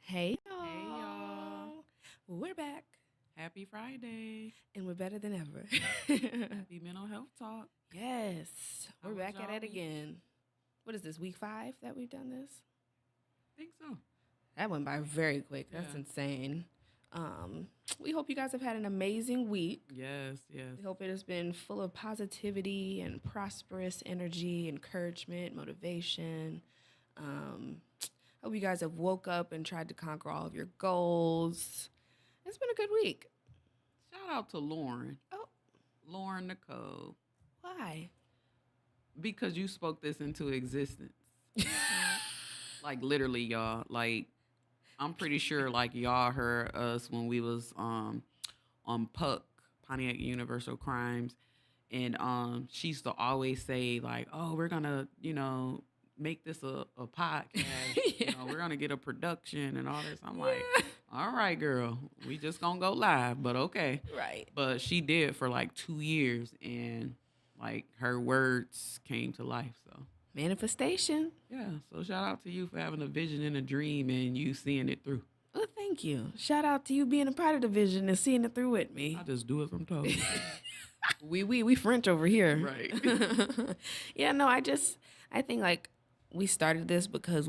Hey Hey y'all. y'all. We're back Happy Friday. and we're better than ever. Happy mental health talk. Yes, How we're was back at y'all it week? again. What is this, week 5 that we've done this? Think so. That went by very quick. That's Yeah. insane. Um, we hope you guys have had an amazing week. Yes, yes. We hope it has been full of positivity and prosperous energy, encouragement, motivation. Um, hope you guys have woke up and tried to conquer all of your goals. It's been a good week. Shout out to Lauren. Oh, Lauren Nichole. why? Because you spoke this into existence. Like literally, y'all. Like I'm pretty sure like y'all heard us when we was on Puck, Pontiac Universal Crimes. And she used to always say, like, oh, we're gonna, make this a podcast. Yeah. We're gonna get a production and all this. I'm like, Yeah. all right, girl, we just gonna go live, but okay. Right. But she did for like 2 years, and like her words came to life. So Manifestation. yeah, so shout out to you for having a vision and a dream and you seeing it through. Well, thank you. Shout out to you being a part of the vision and seeing it through with I me. just do as I'm told. We French over here. Right. Yeah, no, I think like we started this because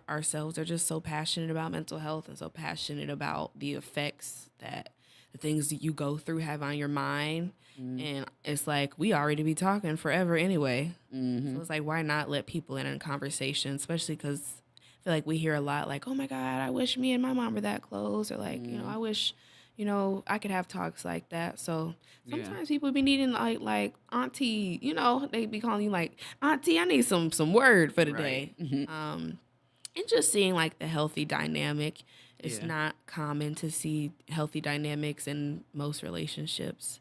ourselves are just so passionate about mental health and so passionate about the effects that the things that you go through have on your mind. And it's like we already be talking forever anyway. Mm-hmm. So it's like, why not let people in on conversation, especially because I feel like we hear a lot like, oh my God, I wish me and my mom were that close. Or like, I wish, I could have talks like that. So Yeah. sometimes people be needing like auntie, they be calling you like, auntie, I need some word for the day. Right. Mhm. And just seeing like the healthy dynamic. It's Yeah. not common to see healthy dynamics in most relationships.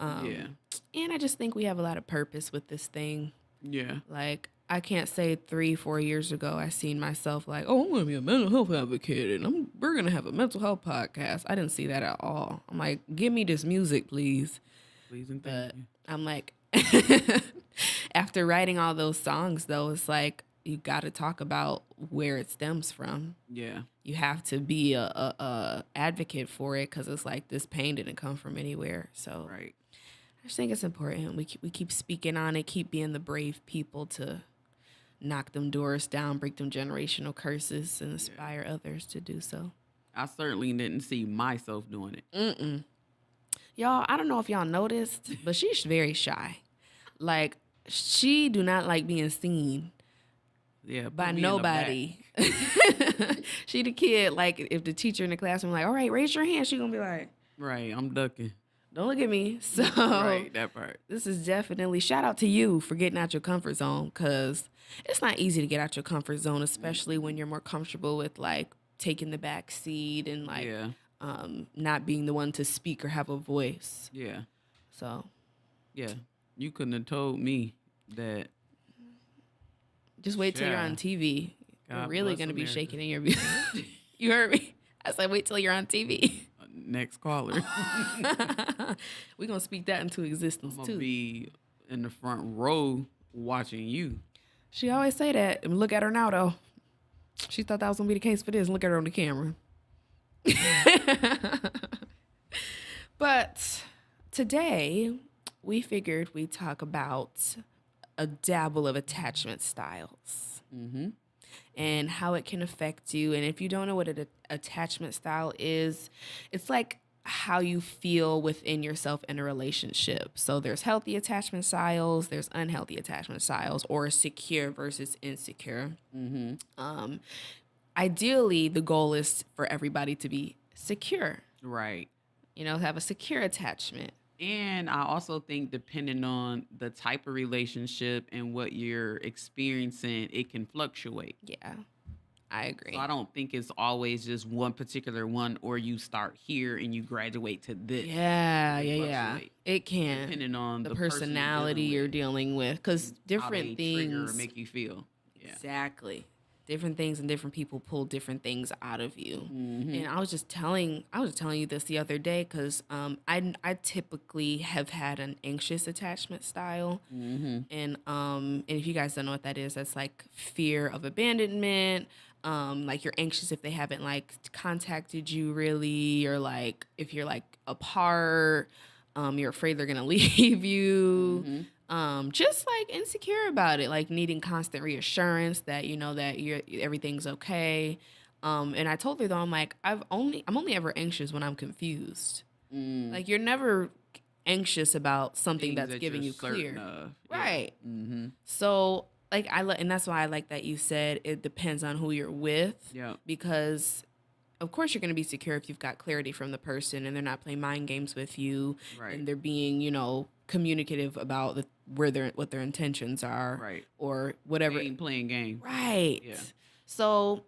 Yeah. And I just think we have a lot of purpose with this thing. Yeah. Like, I can't say 3-4 years ago I seen myself like, oh, I'm gonna be a mental health advocate and we're gonna have a mental health podcast. I didn't see that at all. I'm like, give me this music, please. Please and thank But you. I'm like, after writing all those songs though, it's like you got to talk about where it stems from. Yeah. You have to be a advocate for it because it's like this pain didn't come from anywhere. So Right. I just think it's important. We keep speaking on it, keep being the brave people to knock them doors down, break them generational curses, and inspire others to do so. I certainly didn't see myself doing it. Mm-mm. Y'all, I don't know if y'all noticed, but she's very shy. Like, she do not like being seen Yeah. by Put me in the back. nobody. She the kid, like, if the teacher in the classroom like, all right, raise your hand, she gonna be like, Right. I'm ducking. don't look at me. So Right. That part. this is definitely shout out to you for getting out your comfort zone because it's not easy to get out your comfort zone, especially when you're more comfortable with like taking the back seat and like Yeah. not being the one to speak or have a voice. Yeah. So Yeah. You couldn't have told me that. just wait till you're Yeah. on TV. You're God really bless gonna be America. shaking in your You heard me? I said wait till you're on TV. Next caller. We're gonna speak that into I'm existence gonna too. be in the front row watching you. She always say that. And look at her now though. She thought that was gonna be the case for this. Look at her on the camera. But today we figured we'd talk about a dabble of attachment styles Mm-hmm. and how it can affect you. And if you don't know what an attachment style is, it's like how you feel within yourself in a relationship. So there's healthy attachment styles, there's unhealthy attachment styles, or secure versus insecure. Mm-hmm. Ideally, the goal is for everybody to be secure, Right. have a secure attachment. And I also think depending on the type of relationship and what you're experiencing, it can fluctuate. Yeah, I agree. So I don't think it's always just one particular one, or you start here and you graduate to this. Yeah, It can yeah. fluctuate It can. depending on The the person personality you're you're dealing dealing with, because with, how they different trigger or things. make you feel. Yeah. Exactly. different things and different people pull different things out of you. Mm-hmm. And I was telling you this the other day because I typically have had an anxious attachment style. Mm-hmm. And if you guys don't know what that is, that's like fear of abandonment. Like you're anxious if they haven't like contacted you really, or like if you're like apart, you're afraid they're gonna leave you. Mm-hmm. Just like insecure about it, like needing constant reassurance that that everything's okay. And I told her though, I'm like, I'm only ever anxious when I'm confused. Mm. Like you're never anxious about something Things that's that giving you're you certain clear. of. Yeah. Right. Mm-hmm. So like and that's why I like that you said it depends on who you're with, Yeah. because of course you're going to be secure if you've got clarity from the person and they're not playing mind games with you, Right. and they're being, communicative about what their intentions are, Right. or whatever. Ain't playing game. Right. Yeah. So,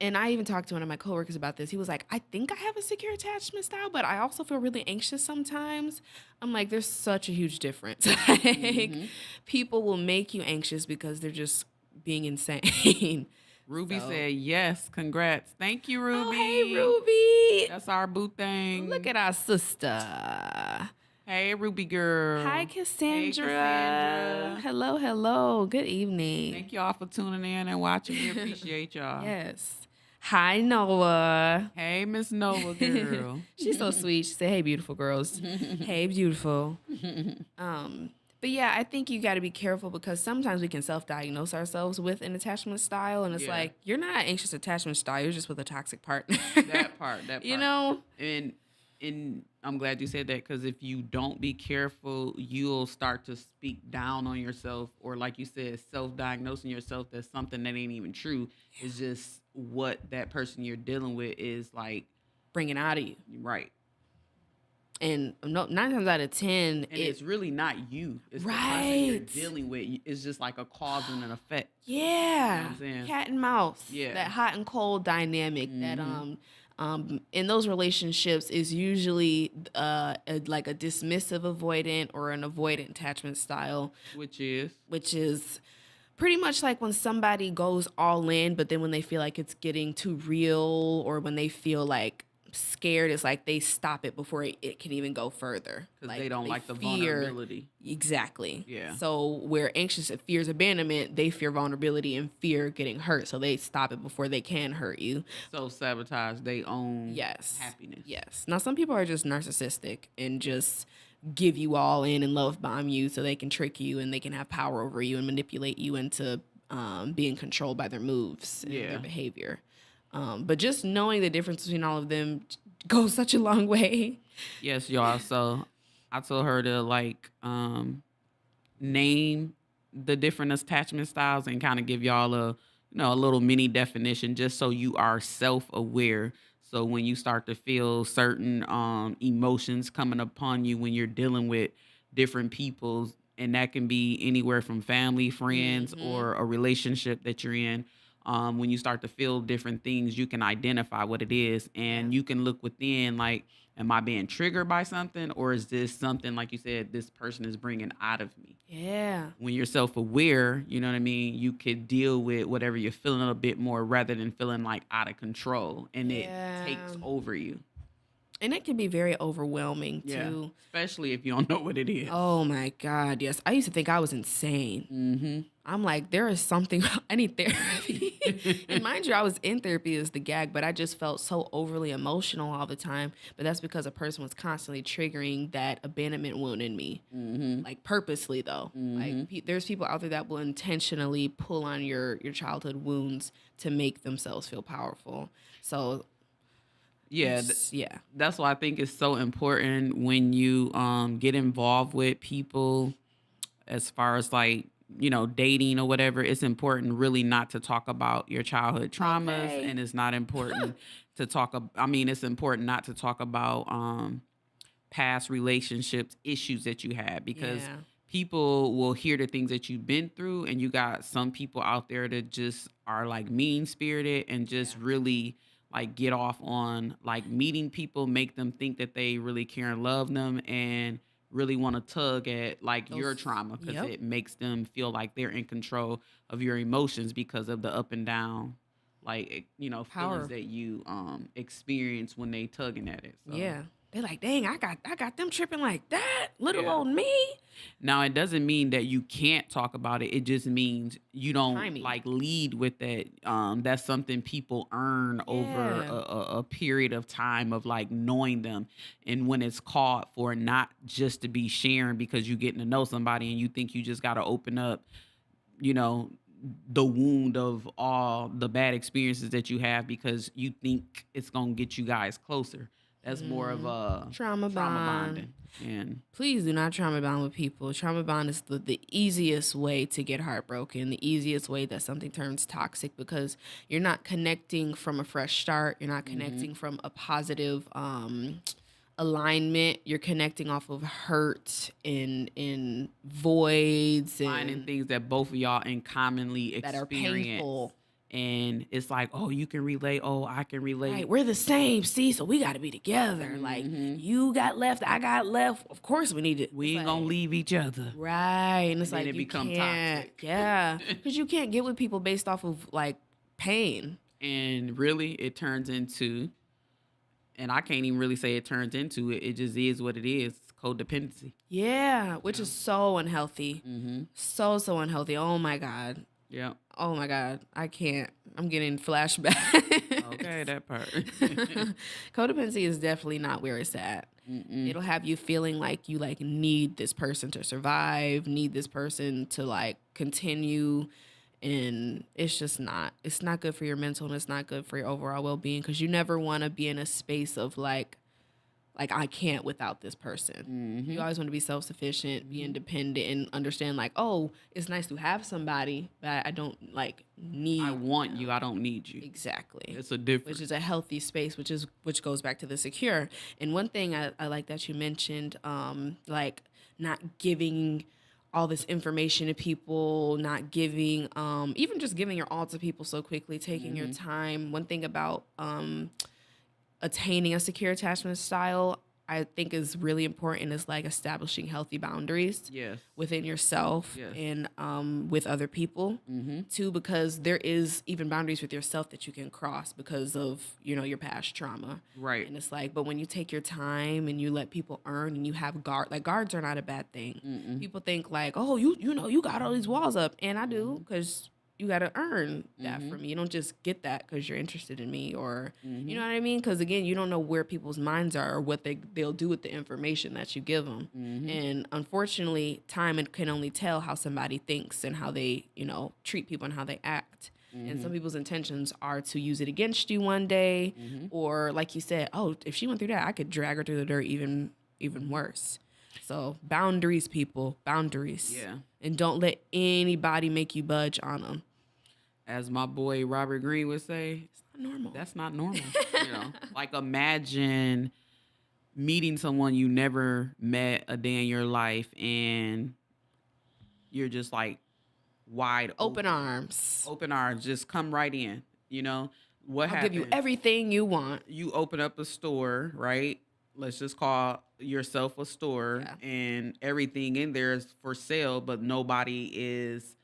and I even talked to one of my coworkers about this. He was like, I think I have a secure attachment style, but I also feel really anxious sometimes. I'm like, there's such a huge difference. Like, Mm-hmm. people will make you anxious because they're just being insane. Ruby So- said yes. Congrats. Thank you, Ruby. Oh, hey, Ruby. That's our boo thing. Look at our sister. Hey, Ruby girl. Hi, Cassandra. Cassandra. Hello, hello. Good evening. Thank y'all for tuning in and watching. We appreciate y'all. Yes. Hi, Noah. Hey, Miss Nova girl. She's so sweet. She said, "Hey, beautiful girls. Hey, beautiful." But yeah, I think you got to be careful because sometimes we can self-diagnose ourselves with an attachment style, and it's Yeah. like you're not anxious attachment style. You're just with a toxic partner. That part. You know. And I'm glad you said that, because if you don't be careful, you'll start to speak down on yourself, or like you said, self-diagnosing yourself that's something that ain't even true. It's just what that person you're dealing with is like Bringing out of you. right. And 9 times out of 10, And it's really not you. It's the person Right. you're dealing with. It's just like a cause and an effect. yeah, You know what I'm saying? cat and mouse. Yeah. That hot and cold dynamic. That Mhm. in those relationships is usually like a dismissive avoidant or an avoidant attachment style, Which is which is pretty much like when somebody goes all in, but then when they feel like it's getting too real, or when they feel like scared, it's like they stop it before it can even go further. because they don't like the fear- vulnerability. Exactly. Yeah. So where anxious fears abandonment, they fear vulnerability and fear getting hurt, so they stop it before they can hurt you. Self-sabotage their own Yes. happiness. Yes. Now some people are just narcissistic and just give you all in and love bomb you so they can trick you and they can have power over you and manipulate you into being controlled by their moves and Yeah. their behavior. But just knowing the difference between all of them goes such a long way. Yes, y'all. So I told her to name the different attachment styles and kind of give y'all a little mini definition, just so you are self-aware. So when you start to feel certain emotions coming upon you when you're dealing with different people, and that can be anywhere from family, friends, or a relationship that you're in. When you start to feel different things, you can identify what it is, and you can look within, like, am I being triggered by something, or is this something, like you said, this person is bringing out of me? Yeah. When you're self-aware, you know what I mean, you could deal with whatever you're feeling a bit more, rather than feeling like out of control and it takes over you. And it can be very overwhelming too. Especially if you don't know what it is. Oh my God, yes. I used to think I was insane. I'm like, there is something, I need therapy. And mind you, I was in therapy as the gag, but I just felt so overly emotional all the time. But that's because a person was constantly triggering that abandonment wound in me. Like purposely though. Like there's people out there that will intentionally pull on your childhood wounds to make themselves feel powerful. So Yeah, yeah. that's why I think it's so important when you get involved with people, as far as like, dating or whatever. It's important really not to talk about your childhood traumas, Okay. and it's not important to talk. It's important not to talk about past relationships, issues that you had, because Yeah. people will hear the things that you've been through, and you got some people out there that just are like mean spirited and just really like get off on like meeting people, make them think that they really care and love them, and really want to tug at like your Those, trauma because yep. it makes them feel like they're in control of your emotions because of the up and down, like feelings Power. that you experience when they tugging at it. So Yeah. They're like, dang, I got them tripping like that, little yeah. old me. Now it doesn't mean that you can't talk about it. It just means you don't Timing. like lead with that. That's something people earn over Yeah. a period of time of like knowing them. And when it's called for not just to be sharing because you getting to know somebody and you think you just got to open up, you know, the wound of all the bad experiences that you have because you think it's gonna get you guys closer. That's more of a Trauma trauma bond. bonding. And Please do not trauma bond with people. Trauma bond is the easiest way to get heartbroken, the easiest way that something turns toxic because you're not connecting from a fresh start. You're not mm-hmm. connecting from a positive alignment. You're connecting off of hurt and voids Finding and things that both of y'all in commonly that are experience. painful. And it's like, oh, you can relate. Oh, I can relate. Right, we're the same. See, so we got to be together. Mm-hmm. Like you got left, I got left. Of course, we need it. We ain't gonna leave each other. Right, and it's then like it you become can't. toxic. Yeah, because you can't get with people based off of like pain. And really, it turns into, and I can't even really say it turns into it. It just is what it is. Codependency. Yeah, which is so unhealthy. Mm-hmm. So unhealthy. Oh my god. Yeah. Oh my god. I can't. I'm getting flashbacks. Okay, that part. Codependency is definitely not where it's at. Mm-mm. It'll have you feeling like you like need this person to survive, need this person to like continue, and it's not good for your mental and it's not good for your overall well-being because you never want to be in a space of like I can't without this person. Mm-hmm. You always want to be self-sufficient, be independent, and understand like, oh, it's nice to have somebody, but I don't like need. I want you. I don't need you. Exactly. It's a difference. Which is a healthy space, which goes back to the secure. And one thing I like that you mentioned, like not giving all this information to people, not giving, even just giving your all to people so quickly, taking your time. One thing about attaining a secure attachment style I think is really important is like establishing healthy boundaries Yes. within yourself Yes. and with other people too, because there is even boundaries with yourself that you can cross because of your past trauma. Right. And it's like, but when you take your time and you let people earn and you have guards are not a bad thing. People think like, oh, you got all these walls up, and I do because you got to earn that from me. You don't just get that because you're interested in me or, you know what I mean? Because, again, you don't know where people's minds are or what they'll do with the information that you give them. And, unfortunately, time can only tell how somebody thinks and how they, treat people and how they act. And some people's intentions are to use it against you one day or, like you said, oh, if she went through that, I could drag her through the dirt even worse. So boundaries, people, boundaries. Yeah. And don't let anybody make you budge on them. As my boy Robert Greene would say, It's not normal. that's not normal. Like imagine meeting someone you never met a day in your life and you're just like wide Open arms. Open arms, just come right in. What I'll happens? give you everything you want. You open up a store, right? Let's just call yourself a store, and everything in there is for sale, but nobody is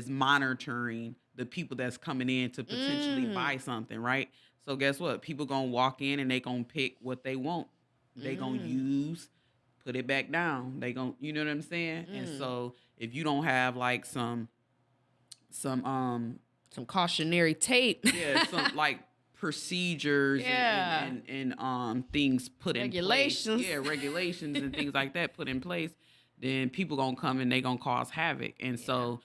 monitoring the people that's coming in to potentially buy something, right? So guess what? People gonna walk in and they gonna pick what they want. They gonna use, put it back down. They gonna, you know what I'm saying? And so if you don't have like some cautionary tape. some like procedures and things put Regulations. in place. Yeah, regulations and things like that put in place, then people gonna come and they gonna cause havoc. And so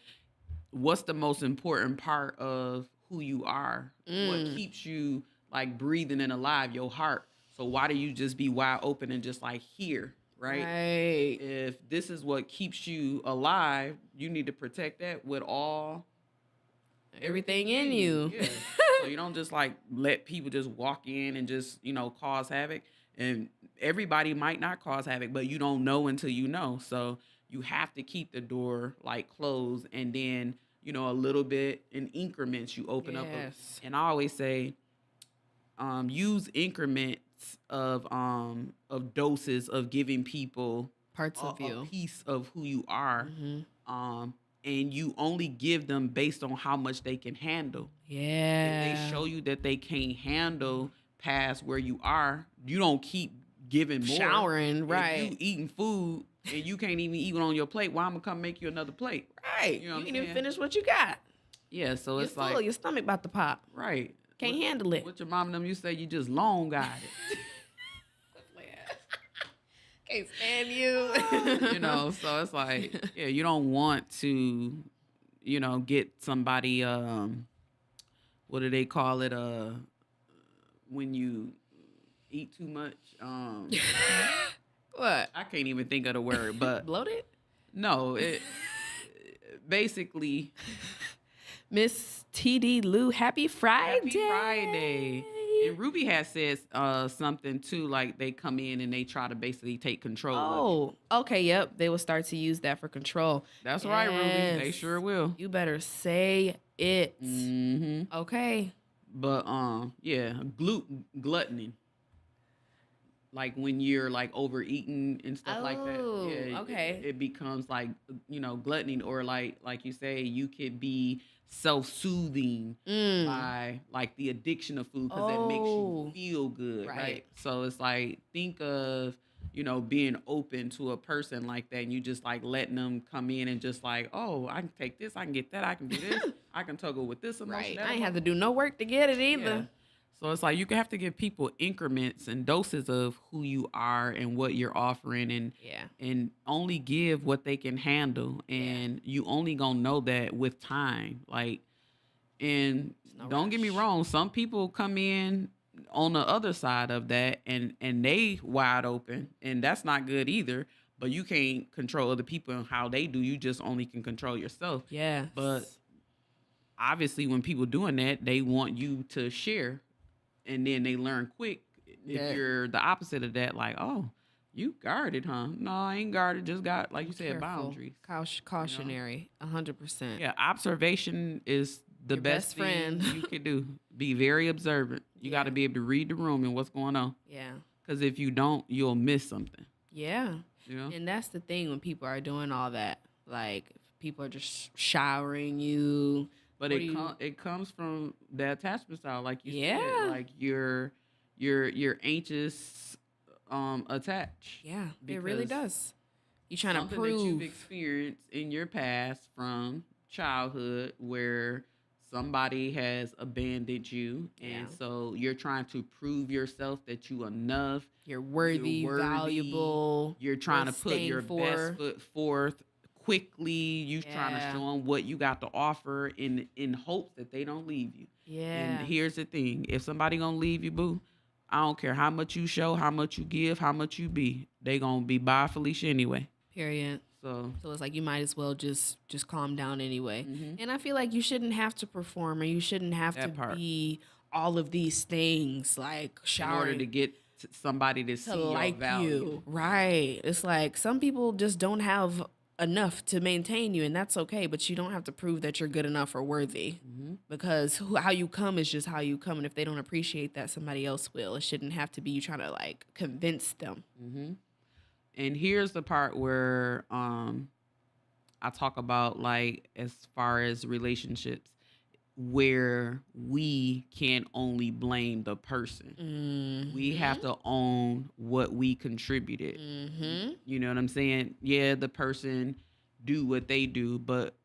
what's the most important part of who you are? What keeps you like breathing and alive? Your heart. So why do you just be wide open and just like here? Right? If this is what keeps you alive, you need to protect that with everything in you. Yeah. So you don't just like let people just walk in and just, cause havoc. And everybody might not cause havoc, but you don't know until you know. So you have to keep the door like closed and then, a little bit in increments you open up. And I always say, use increments of doses of giving people Parts of a you. piece of who you are, Mm-hmm. um, and you only give them based on how much they can handle. If they Yeah. show you that they can't handle past where you are, you don't keep giving more. Showering, If right. you eating food and you can't even eat it on your plate, why I'm gonna come make you another plate? Right. You know what You I'm can even saying? finish what you got. Yeah, so You're it's full. like Your stomach about to pop. right. Can't handle it. What your mom and them, you say you just long got it. Can't stand you. You know, so it's like, yeah, you don't want to, get somebody what do they call it? When you eat too much. What? I can't even think of the word, but Bloated? no, it basically Miss TD Lou, happy Friday. Happy Friday. And Ruby has said something too, like they come in and they try to basically take control of you. Oh, okay. Yep. They will start to use that for control. That's right, Ruby. They sure will. You better say it. Mm-hmm. Okay. But yeah, gluttony. Like when you're like overeating and stuff like that. Oh, Yeah, okay. it becomes like gluttony, or like you say, you could be self-soothing by like the addiction of food because that makes you feel good, right? So it's like think of being open to a person like that, and you just like letting them come in and just like, oh, I can take this, I can get that, I can do this, I can toggle with this emotion. Right. I ain't have to do no work to get it either. Yeah. So it's like you have to give people increments and doses of who you are and what you're offering, and only give what they can handle. And you only gonna know that with time. Like, and don't get me wrong, some people come in on the other side of that and they wide open, and that's not good either. But you can't control other people and how they do. You just only can control yourself. Yeah. But obviously, when people doing that, they want you to share. And then they learn quick if you're the opposite of that, like, oh, you guarded, huh? No, I ain't guarded. Just got, like you said, boundaries. Cautionary, 100%. Yeah, observation is the best friend thing you can do. Be very observant. You got to be able to read the room and what's going on. Yeah. Because if you don't, you'll miss something. Yeah. And that's the thing when people are doing all that. Like, people are just showering you. But it comes from the attachment style, like you said, like you're anxious, attached. Yeah, it really does. You trying to prove that you've experienced in your past from childhood where somebody has abandoned you, and so you're trying to prove yourself that you enough, you're worthy, valuable. You're trying to put your best foot forth. Quickly, you trying to show them what you got to offer in hopes that they don't leave you. Yeah. And here's the thing: if somebody gonna leave you, boo, I don't care how much you show, how much you give, how much you be. They gonna be bye, Felicia, anyway. Period. So it's like you might as well just calm down anyway. Mm-hmm. And I feel like you shouldn't have to perform, or you shouldn't have to be all of these things like showering in order to get somebody to see like your value. You. Right. It's like some people just don't have enough to maintain you, and that's okay, but you don't have to prove that you're good enough or worthy, because how you come is just how you come, and if they don't appreciate that, somebody else will. It shouldn't have to be you trying to like convince them. And here's the part where I talk about, like, as far as relationships, where we can't only blame the person. We have to own what we contributed. You know what I'm saying? Yeah, the person do what they do, but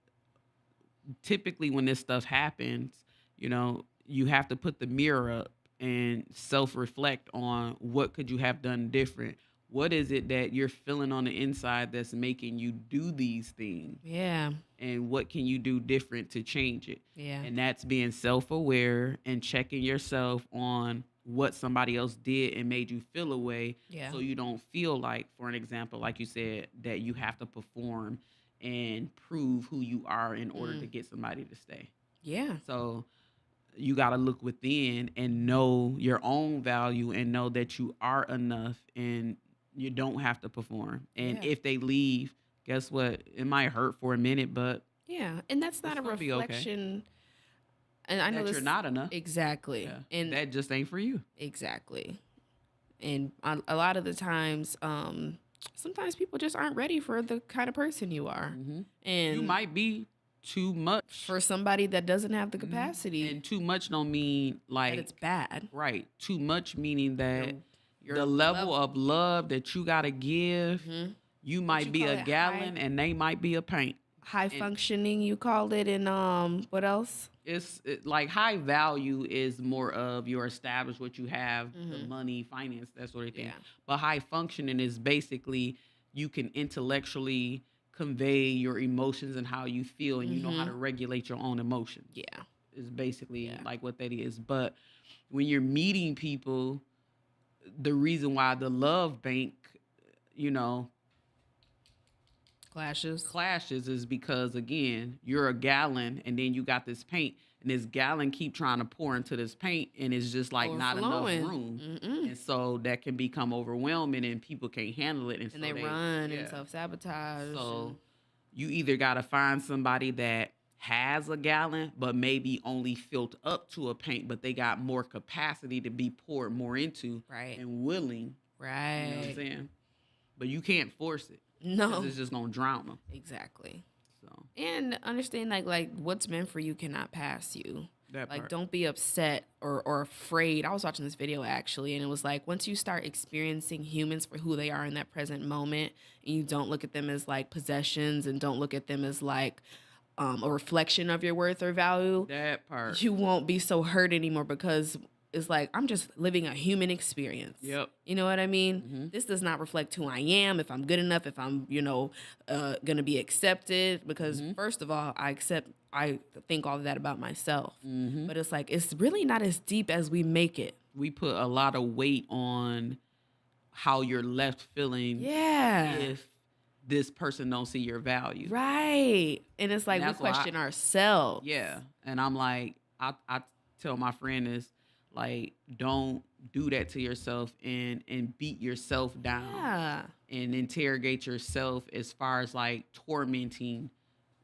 typically when this stuff happens, you have to put the mirror up and self-reflect on what could you have done different. What is it that you're feeling on the inside that's making you do these things? Yeah. And what can you do different to change it? Yeah. And that's being self-aware and checking yourself on what somebody else did and made you feel a way. Yeah. So you don't feel like, for an example, like you said, that you have to perform and prove who you are in order to get somebody to stay. Yeah. So you got to look within and know your own value and know that you are enough and you don't have to perform. And if they leave, guess what? It might hurt for a minute, but and that's not a reflection. And I know that you're not enough. Exactly. Yeah. And that just ain't for you. Exactly. And a lot of the times, sometimes people just aren't ready for the kind of person you are. Hmm. You And might be too much. for somebody that doesn't have the Mhm. capacity, And too much don't mean that it's like bad. right. Too much meaning Your that your the level of love that you gotta give, Mhm. you What might you be call a it, high gallon and they might be a pint. high And functioning, you called it, and what else? like high value is more of your established what you have, the Hmm. money, finance, that sort of thing. Yeah. But high functioning is basically you can intellectually convey your emotions and how you feel, and you know how Hmm. to regulate your own emotions. Yeah. Is basically Yeah. like what that is. But when you're meeting people, the reason why the love bank, you know, Clashes. clashes is because again, you're a gallon and then you got this paint and this gallon keep trying to pour into this paint and it's just like not enough Overflowing. room. Mm-mm. And so that can become overwhelming and people can't handle it. And And so they they, run and yeah. self sabotage. So And you either got to find somebody that has a gallon, but maybe only filled up to a paint, but they got more capacity to be poured more into right. and willing. You know what I'm Right. saying? But you can't force it because No. it's just gonna drown them. Exactly. So And understand like what's meant for you cannot pass you. that Like part. don't be upset or afraid. I was watching this video actually, and it was like once you start experiencing humans for who they are in that present moment, and you don't look at them as like possessions and don't look at them as like a reflection of your worth or value, That part. you won't be so hurt anymore because it's like I'm just living a human experience. Yep. You know what I mean? Hmm. This does not reflect who I am, if I'm good enough, if I'm, gonna be accepted. Because Hmm. first of all, I think all of that about myself. Hmm. But it's like it's really not as deep as we make it. We put a lot of weight on how you're left feeling Yeah. if this person don't see your value. Right. And it's And like we that's why question ourselves. yeah. And I'm like, I tell my friend is like, don't do that to yourself and beat yourself down Yeah. and interrogate yourself as far as like tormenting,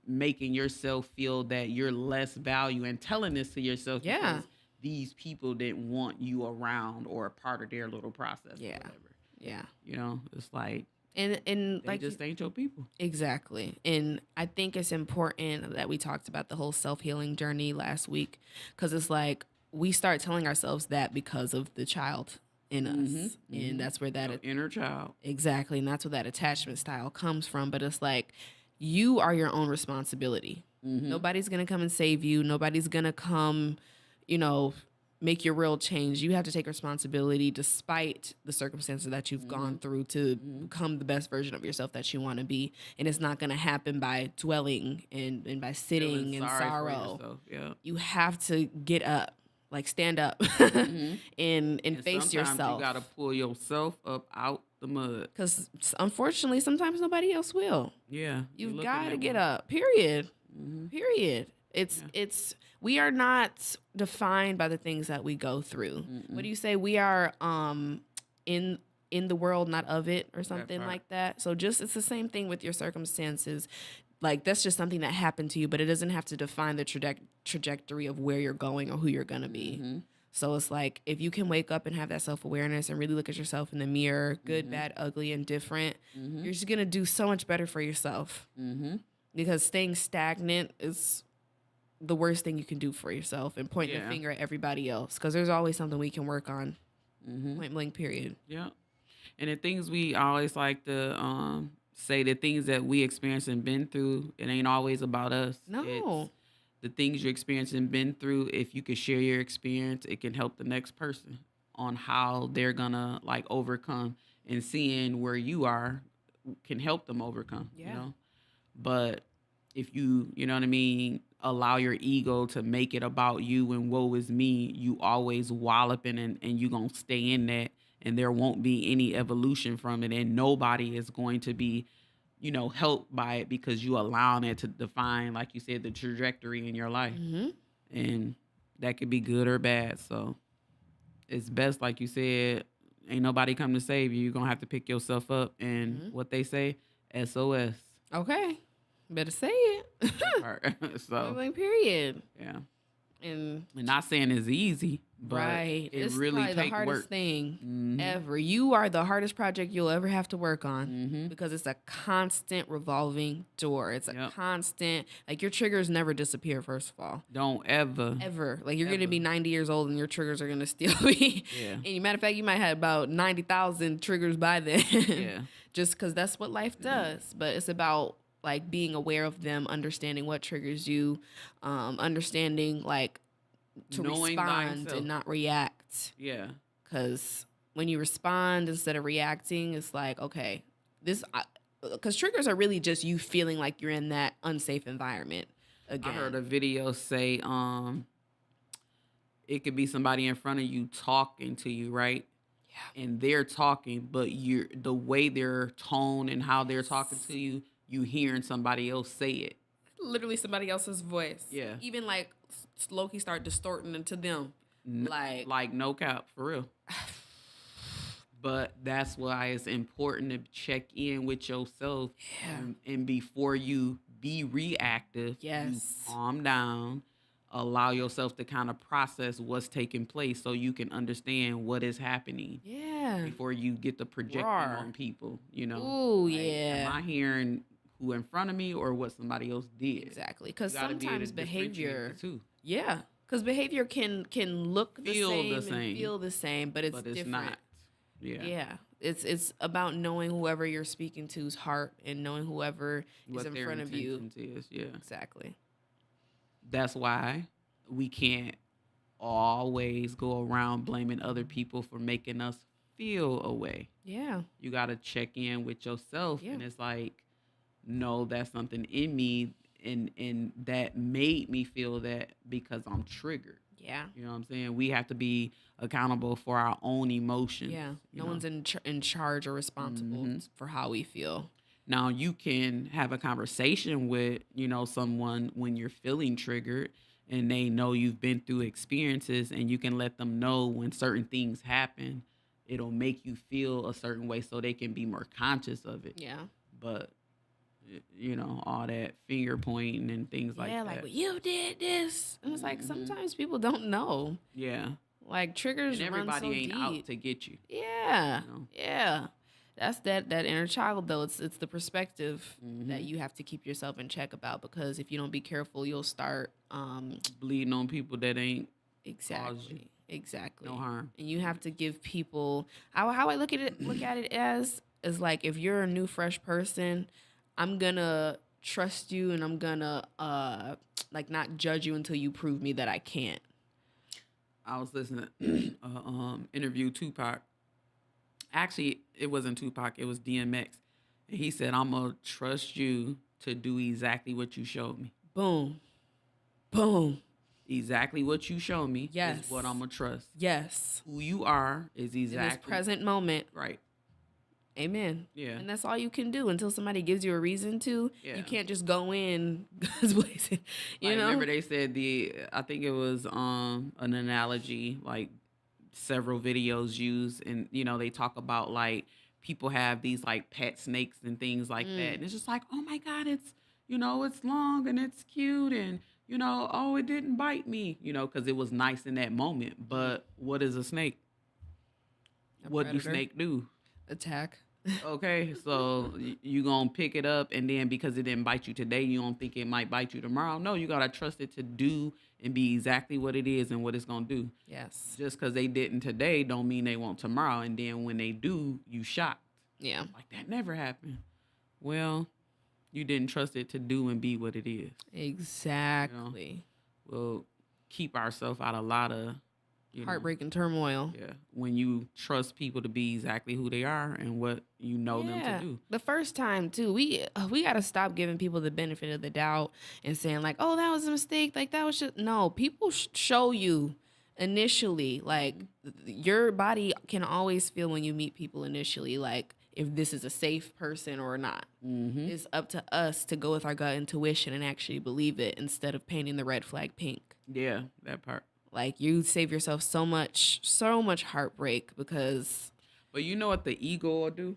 making yourself feel that you're less value and telling this to yourself Yeah. because these people didn't want you around or a part of their little process Yeah. or whatever. Yeah. You know, it's like And they like just ain't your people. exactly. And I think it's important that we talked about the whole self-healing journey last week because it's like we start telling ourselves that because of the child in us. Mm-hmm. And Mm-hmm. that's where that Your inner child. exactly, and that's where that attachment style comes from, but it's like you are your own responsibility. Mm-hmm. Nobody's going to come and save you. Nobody's going to come, you know, make your real change. You have to take responsibility despite the circumstances that you've gone through to become the best version of yourself that you want to be. And it's not going to happen by dwelling and by sitting Feeling in sorry for sorrow. yourself. Yeah. You have to get up, like stand up Mm-hmm. and face sometimes yourself. you gotta pull yourself up out the mud. Because unfortunately, sometimes nobody else will. Yeah. You've got to get up. Period. Mm-hmm. Period. It's we are not defined by the things that we go through. What do you say? We are in the world, not of it, or something part. like that. So just it's the same thing with your circumstances. Like that's just something that happened to you, but it doesn't have to define the trajectory of where you're going or who you're gonna be. Mm-hmm. So it's like if you can wake up and have that self-awareness and really look at yourself in the mirror, good, bad, ugly, and different, you're just gonna do so much better for yourself. Mm-hmm. Because staying stagnant is the worst thing you can do for yourself and pointing the finger at everybody else. Because there's always something we can work on. Mm-hmm. Point blank, period. Yeah. And the things we always like to say, the things that we experience and been through, it ain't always about us. No. It's the things you experience and been through. If you could share your experience, it can help the next person on how they're gonna like overcome, and seeing where you are can help them overcome. Yeah. You know? But if you know what I mean, allow your ego to make it about you and woe is me, you always walloping and you gonna stay in that, and there won't be any evolution from it, and nobody is going to be, helped by it because you allowing it to define, like you said, the trajectory in your life. Mm-hmm. And that could be good or bad. So it's best, like you said, ain't nobody come to save you. You're gonna have to pick yourself up, and what they say, SOS. Okay. Better say it. Part. So Point blank, period. yeah. And And not saying it's easy, but Right. it It's really probably the take hardest work. thing Mhm. ever. You are the hardest project you'll ever have to work on Mhm. because it's a constant revolving door. It's a Yep. constant, like your triggers never disappear, first of all. Don't ever, Ever. Like you're going to ever. be 90 years old and your triggers are going to still be. Yeah. And matter of fact, you might have about 90,000 triggers by then. Yeah. Just because that's what life does. But it's about like being aware of them, understanding what triggers you, understanding like to Knowing respond and thyself. not react. Yeah. Because when you respond instead of reacting, it's like, okay, because triggers are really just you feeling like you're in that unsafe environment I heard again. a video say, it could be somebody in front of you talking to you, right? Yeah. And they're talking, but you're the way their tone and how they're talking to you, you hearing somebody else say it. Literally somebody else's voice. Yeah. Even like Loki start distorting into them. Like no cap, for real. But that's why it's important to check in with yourself. Yeah. And before you be reactive, you Yes. calm down, allow yourself to kind of process what's taking place so you can understand what is happening Yeah. before you get the projecting Roar. on people, you know. Ooh, Like, yeah. am I hearing who in front of me or what somebody else did? Exactly. Because You gotta be able sometimes to differentiate behavior, the two. yeah. Because behavior can look Feel the the same. same and feel the same, but it's But it's different. not. Yeah. Yeah. It's about knowing whoever you're speaking to's heart and knowing whoever is What in their front of you. intentions is, yeah. Exactly. That's why we can't always go around blaming other people for making us feel a way. Yeah. You got to check in with yourself. Yeah. And it's like, no, that's something in me and that made me feel that because I'm triggered. Yeah. You know what I'm saying? We have to be accountable for our own emotions. Yeah. you No know? one's in charge or responsible Mhm. for how we feel. Now you can have a conversation with, someone when you're feeling triggered and they know you've been through experiences and you can let them know when certain things happen, it'll make you feel a certain way so they can be more conscious of it. Yeah. But all that finger pointing and things like Yeah, that. like, well, you did this. And it's like sometimes people don't know. Yeah. Like triggers And run everybody so ain't deep. out to get you. Yeah. You know? Yeah. That's that inner child though. It's the perspective that Mhm. you have to keep yourself in check about because if you don't be careful, you'll start Bleeding on people that ain't exactly. no harm. And you have to give people how I look at it as is like if you're a new fresh person, I'm gonna trust you and I'm gonna like not judge you until you prove me that I can't. I was listening to interview Tupac. Actually, it wasn't Tupac, it was DMX. And he said, I'm going to trust you to do exactly what you showed me. Boom. Boom. Exactly what you show me Yes. is what I'm going to trust. Yes. Who you are is exactly. In this present moment. Right. Amen. Yeah. And that's all you can do until somebody gives you a reason to. Yeah. You can't just go in guns blazing. You know? Remember they said I think it was an analogy, like several videos used, and they talk about like people have these like pet snakes and things like that. And it's just like, oh my God, it's it's long and it's cute and oh, it didn't bite me, because it was nice in that moment. But what is a snake? What do snake do? Attack. Okay, so you gonna pick it up and then because it didn't bite you today, you don't think it might bite you tomorrow. No, you gotta trust it to do and be exactly what it is and what it's gonna do. Yes. Just because they didn't today don't mean they won't tomorrow. And then when they do, you shocked. Yeah. Like that never happened. Well, you didn't trust it to do and be what it is. Exactly. We'll keep ourselves out of a lot of heartbreak and turmoil. Yeah. When you trust people to be exactly who they are and what you know them to do. The first time too, we got to stop giving people the benefit of the doubt and saying like, "Oh, that was a mistake." Like that was just no. People show you initially. Like your body can always feel when you meet people initially. Like if this is a safe person or not. Mm-hmm. It's up to us to go with our gut intuition and actually believe it instead of painting the red flag pink. Yeah, that part. Like you save yourself so much heartbreak because. But you know what the ego will do?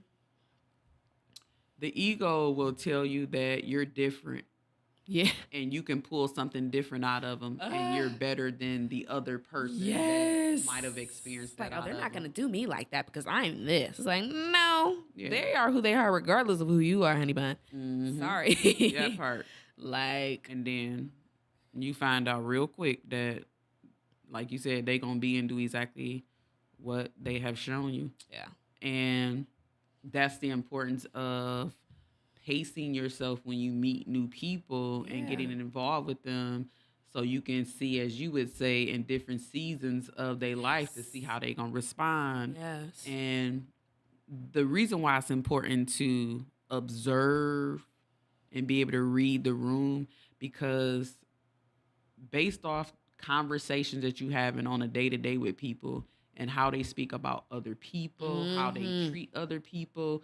The ego will tell you that you're different Yeah. and you can pull something different out of them, and you're better than the other person that Yes. might have experienced It's like, that oh, out they're of not gonna them. do me like that because I'm this. It's like, no, Yeah. they are who they are, regardless of who you are, honey bun. Sorry. That part. Like, And then you find out real quick that, like you said, they gonna be and do exactly what they have shown you. yeah. And that's the importance of pacing yourself when you meet new people and getting involved with them, so you can see, as you would say, in different seasons of their life to see how they gonna respond. Yes. And the reason why it's important to observe and be able to read the room, because based off conversations that you having on a day-to-day with people and how they speak about other people, how they treat other people,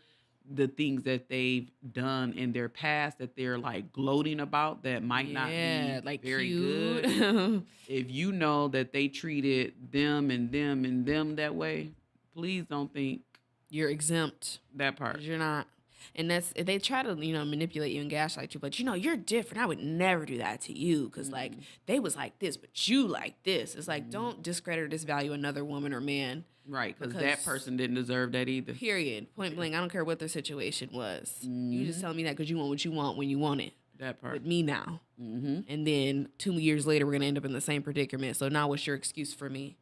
the things that they've done in their past that they're like gloating about that might not be like very cute. good. If you know that they treated them and them and them that way, please don't think You're exempt. that part. 'Cause you're not. And that's, they try to, manipulate you and gaslight you, but you're different. I would never do that to you because like they was like this, but you like this. It's like, don't discredit or disvalue another woman or man. Right, because that person didn't deserve that either. Period. Point blank. I don't care what their situation was. You just tell me that because you want what you want when you want it. That part. With me now. And then 2 years later, we're going to end up in the same predicament. So now what's your excuse for me?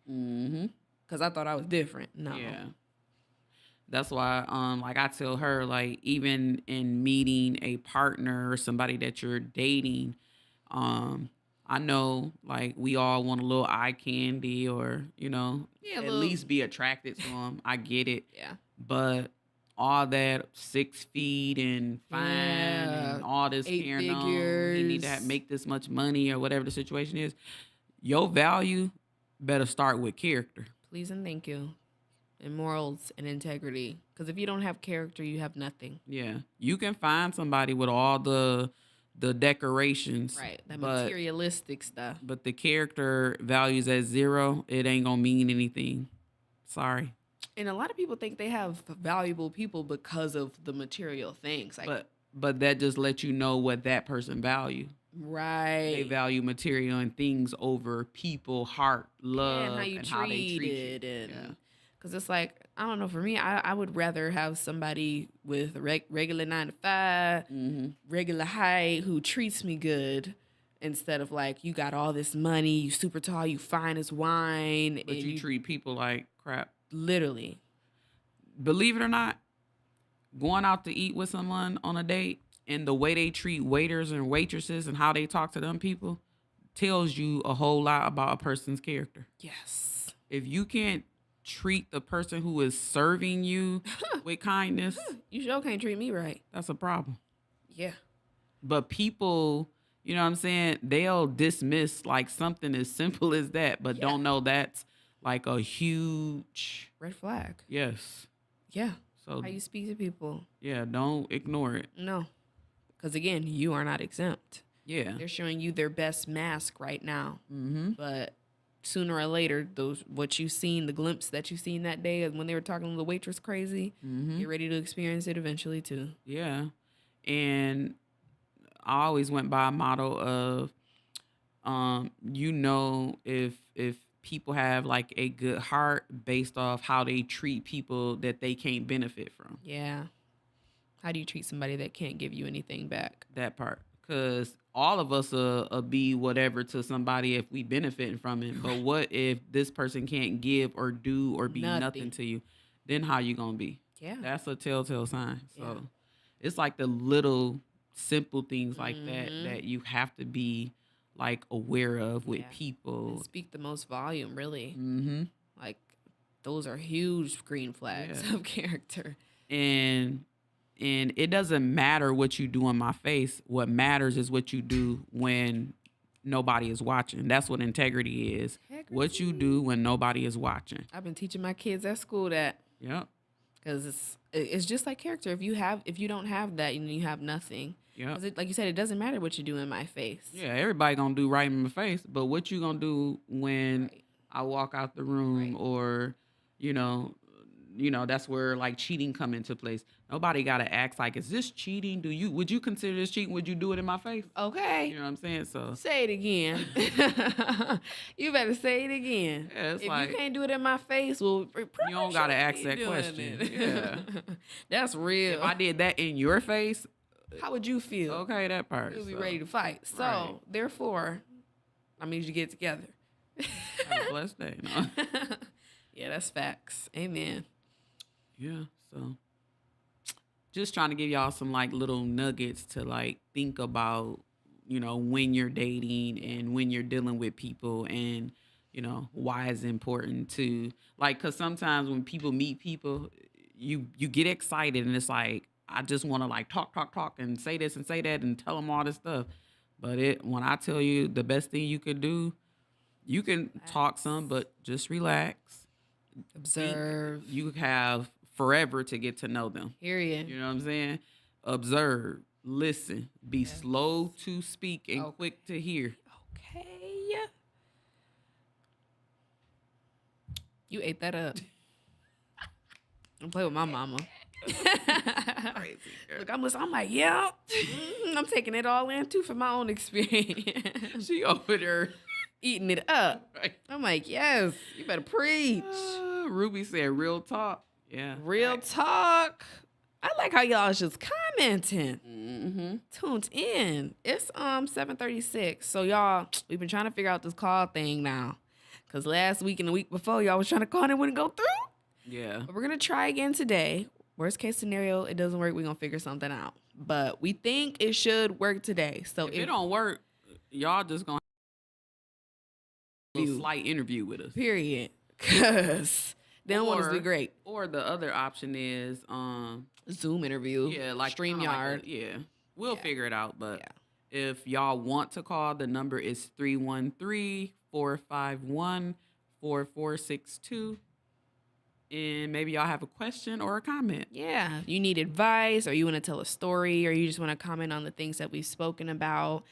Because I thought I was different. No. Yeah. That's why, like I tell her, like even in meeting a partner or somebody that you're dating, I know like we all want a little eye candy or, at least be attracted to them. I get it. Yeah. But all that 6 feet and fine and all this 8 carrying on, figures. you need to make this much money or whatever the situation is. Your value better start with character. Please and thank you. And morals and integrity. Because if you don't have character, you have nothing. Yeah. You can find somebody with all the decorations. Right. That materialistic stuff. But the character values at 0, it ain't gonna mean anything. Sorry. And a lot of people think they have valuable people because of the material things. Like, but that just lets you know what that person value. Right. They value material and things over people, heart, love, and how you how they treat it. you. And because it's like, I don't know, for me, I would rather have somebody with regular 9 to 5, regular height, who treats me good, instead of like, you got all this money, you super tall, you fine as wine. But and you treat people like crap. Literally. Believe it or not, going out to eat with someone on a date and the way they treat waiters and waitresses and how they talk to them people tells you a whole lot about a person's character. Yes. If you can't treat the person who is serving you with kindness, you sure can't treat me right. That's a problem. Yeah. But people, you know what I'm saying, they'll dismiss like something as simple as that, but don't know that's like a huge red flag. Yes. Yeah. So how you speak to people. Yeah, don't ignore it. No. Because again, you are not exempt. Yeah. They're showing you their best mask right now. But sooner or later, what you seen, the glimpse that you seen that day when they were talking to the waitress crazy, you're ready to experience it eventually too. Yeah. And I always went by a motto of, if people have like a good heart based off how they treat people that they can't benefit from. Yeah. How do you treat somebody that can't give you anything back? That part. Because all of us will be whatever to somebody if we benefiting from it. But what if this person can't give or do or be nothing to you? Then how you going to be? Yeah. That's a telltale sign. So it's like the little simple things like that you have to be like aware of with people. And speak the most volume, really. Like those are huge green flags of character. And it doesn't matter what you do in my face. What matters is what you do when nobody is watching. That's what integrity is. What you do when nobody is watching. I've been teaching my kids at school that. Yep. Because it's just like character. If you don't have that, you have nothing. Yeah. Like you said, it doesn't matter what you do in my face. Yeah, everybody gonna do right in my face, but what you gonna do when I walk out the room or, that's where like cheating come into place. Nobody got to ask like, is this cheating? Would you consider this cheating? Would you do it in my face? Okay. You know what I'm saying? So say it again. You better say it again. yeah, it's If like you can't do it in my face, well, you don't got to ask that question. Yeah. That's real. If I did that in your face, how would you feel? Okay, that part. You'll be ready to fight. So, right. Therefore, I need you to get together. Have a blessed day. No? Yeah, that's facts. Amen. Yeah, so just trying to give y'all some like little nuggets to like think about, when you're dating and when you're dealing with people, and why it's important to like, because sometimes when people meet people, you get excited and it's like, I just want to like talk and say this and say that and tell them all this stuff. But when I tell you the best thing you could do, you can talk some, but just relax. Observe. You have forever to get to know them. Period. You know what I'm saying? Observe, listen, be slow to speak and quick to hear. Okay. You ate that up. Don't play with my mama. Crazy girl. Look, I'm like, yeah. I'm taking it all in too for my own experience. She over there eating it up. Right. I'm like, yes, you better preach. Ruby said real talk. Yeah. Real talk. I like how y'all is just commenting. Mm-hmm. Tuned in. It's 7:36. So y'all, we've been trying to figure out this call thing now. Cause last week and the week before, y'all was trying to call and it wouldn't go through. Yeah. But we're gonna try again today. Worst case scenario, it doesn't work. We're gonna figure something out. But we think it should work today. So if it don't work, y'all just gonna have a slight interview with us. Period. Cause they don't want us to be great. Or the other option is Zoom interview. Yeah, like StreamYard. We'll figure it out. But if y'all want to call, the number is 313-451-4462. And maybe y'all have a question or a comment. Yeah. You need advice, or you want to tell a story, or you just want to comment on the things that we've spoken about.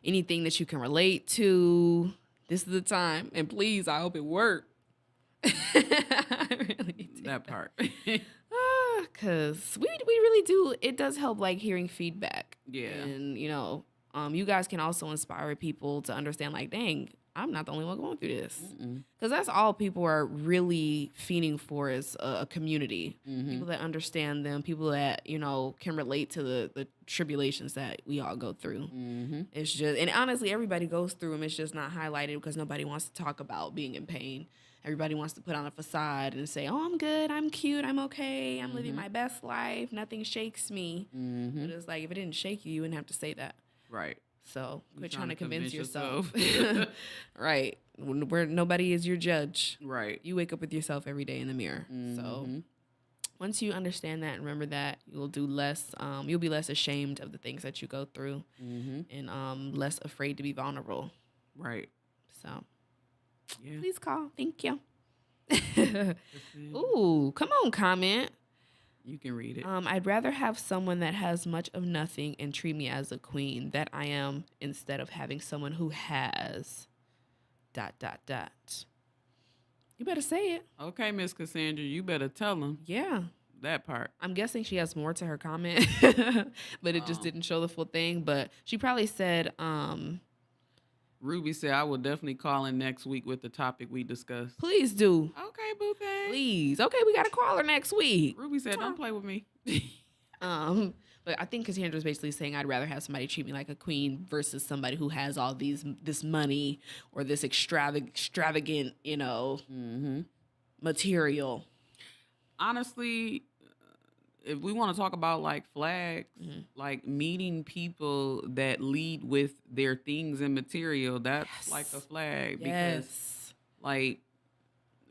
Anything that you can relate to. This is the time. And please, I hope it worked. I really did. That part. Because we really do. It does help, like, hearing feedback. Yeah. And, you guys can also inspire people to understand, like, dang, I'm not the only one going through this. Because that's all people are really feeding for is a community. Mm-hmm. People that understand them, people that, can relate to the tribulations that we all go through. Mm-hmm. It's just, and honestly, everybody goes through them. It's just not highlighted because nobody wants to talk about being in pain. Everybody wants to put on a facade and say, oh, I'm good, I'm cute, I'm okay, I'm living my best life, nothing shakes me. Mm-hmm. But it's like, if it didn't shake you, you wouldn't have to say that. Right. So quit trying to convince yourself. Right. Where nobody is your judge. Right. You wake up with yourself every day in the mirror. Mm-hmm. So once you understand that and remember that, you'll do less, you'll be less ashamed of the things that you go through and less afraid to be vulnerable. Right. So please call. Thank you. Ooh, come on, comment. You can read it. I'd rather have someone that has much of nothing and treat me as a queen that I am instead of having someone who has ... You better say it. Okay, Miss Cassandra, you better tell them. Yeah. That part. I'm guessing she has more to her comment, but it just didn't show the full thing. But she probably said, Ruby said, I will definitely call in next week with the topic we discussed. Please do. Okay, boo thing. Please. Okay, we got to call her next week. Ruby said, don't play with me. But I think Cassandra's basically saying I'd rather have somebody treat me like a queen versus somebody who has all this money or this extravagant, material. Honestly, if we want to talk about like flags, like meeting people that lead with their things and material, that's like a flag because like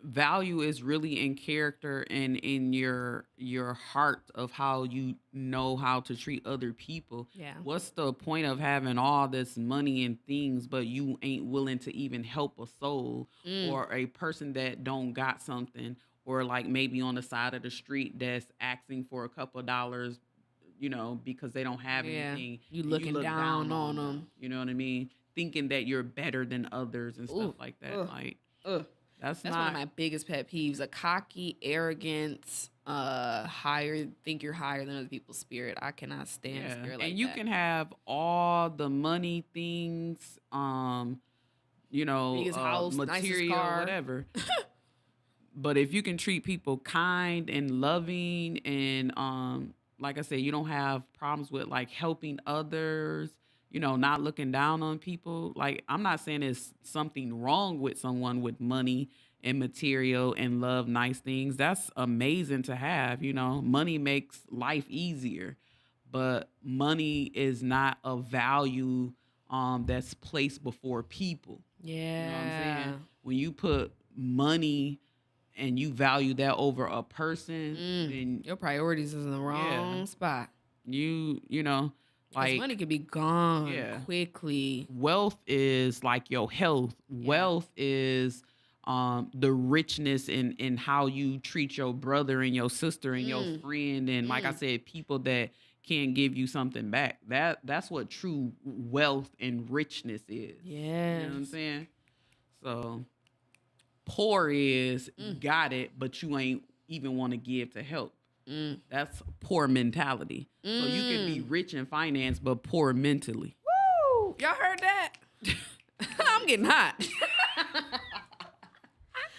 value is really in character and in your heart of how you know how to treat other people. Yeah. What's the point of having all this money and things, but you ain't willing to even help a soul or a person that don't got something? Or like maybe on the side of the street that's asking for a couple of dollars, because they don't have anything. You looking down on them. You know what I mean? Thinking that you're better than others and stuff like that. That's That's one of not. my biggest pet peeves: a cocky, arrogant, think you're higher than other people's spirit. I cannot stand a Yeah, spirit and like you that. can have all the money things, Biggest house, nicest material, car. whatever. But if you can treat people kind and loving and like I said, you don't have problems with like helping others, not looking down on people. Like I'm not saying there's something wrong with someone with money and material and love nice things. That's amazing to have, Money makes life easier. But money is not a value that's placed before people. You know what I'm saying? Yeah. When you put money and you value that over a person, then Your priorities is in the yeah, wrong spot. you know, Because money like could be gone yeah, quickly. wealth is like your health. Yeah. Wealth is the richness in how you treat your brother and your sister and your Mm, friend and like I mm. said, people that can give you something back. That's what true wealth and richness is. You know what I'm Yes. saying? So poor is Mm, got it, but you ain't even want to give to help. mm, That's poor mentality. So you can be mm. rich in finance, but poor mentally. Woo! Y'all heard that? I'm getting hot.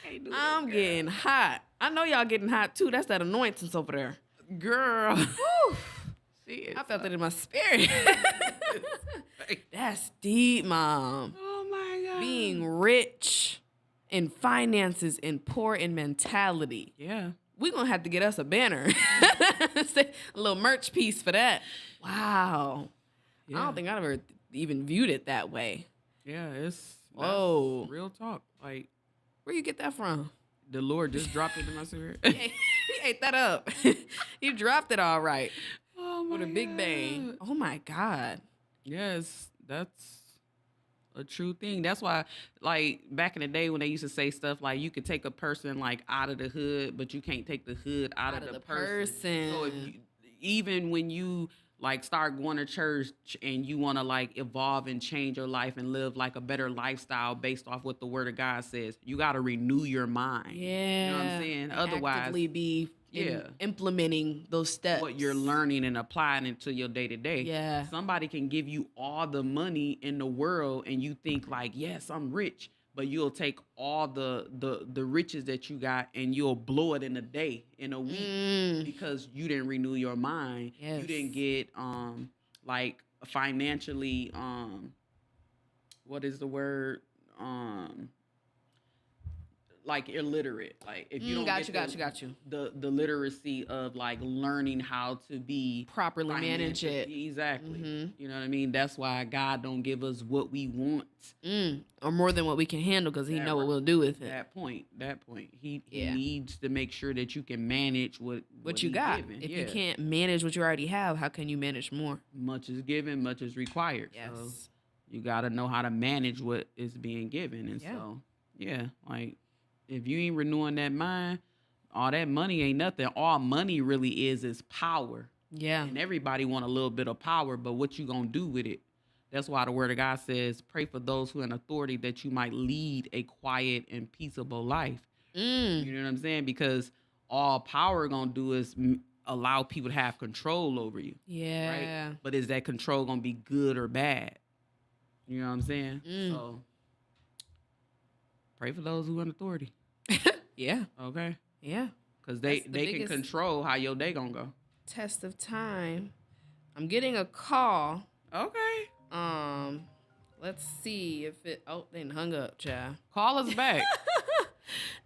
Can't do I'm this, getting hot. I know y'all getting hot too. That's that anointings over there. girl. Woo! She is I felt it in my spirit. That's deep, Mom. Oh my god. Being rich in finances and poor in mentality. Yeah. We're going to have to get us a banner. A little merch piece for that. Wow. Yeah. I don't think I've ever even viewed it that way. Yeah. That's Whoa. real talk. Like Where you get that from? the Lord just dropped it in my spirit. He ate that up. You dropped it all right. Oh my With a big bang. God. Oh my God. Yes, that's a true thing. That's why, like back in the day when they used to say stuff like you could take a person like out of the hood, but you can't take the hood out of the person. So if person. you, even when you like start going to church and you want to like evolve and change your life and live like a better lifestyle based off what the Word of God says, you got to renew your mind. Yeah. You know what I'm saying? And Otherwise, actively be yeah, implementing those steps. what you're learning and applying into your day to day. Yeah. Somebody can give you all the money in the world and you think like, yes, I'm rich, but you'll take all the riches that you got and you'll blow it in a day, in a week because you didn't renew your mind. Yes. You didn't get like financially what is the word? Like illiterate. Like if you don't got you. the literacy of like learning how to be Properly manage it. Exactly. You know what I mean? That's why God don't give us what we want. Or more than what we can handle because he know what we'll do with it. That point. He Yeah. needs to make sure that you can manage what you he's got. given. If you can't manage what you already have, how can you manage more? Much is given, much is required. Yes. So you got to know how to manage what is being given. And Yeah. so, yeah, like if you ain't renewing that mind, all that money ain't nothing. All money really is power. Yeah. And everybody want a little bit of power, but what you gonna do with it? That's why the Word of God says, pray for those who are in authority that you might lead a quiet and peaceable life. You know what I'm saying? Because all power gonna do is allow people to have control over you. Yeah. Right? But is that control gonna be good or bad? You know what I'm saying? So pray for those who are in authority. Yeah. Okay? Yeah. Because That's they can biggest control how your day gonna go. test of time. I'm getting a call. Okay. Let's see if it. Oh, they done hung up, child. Call us back.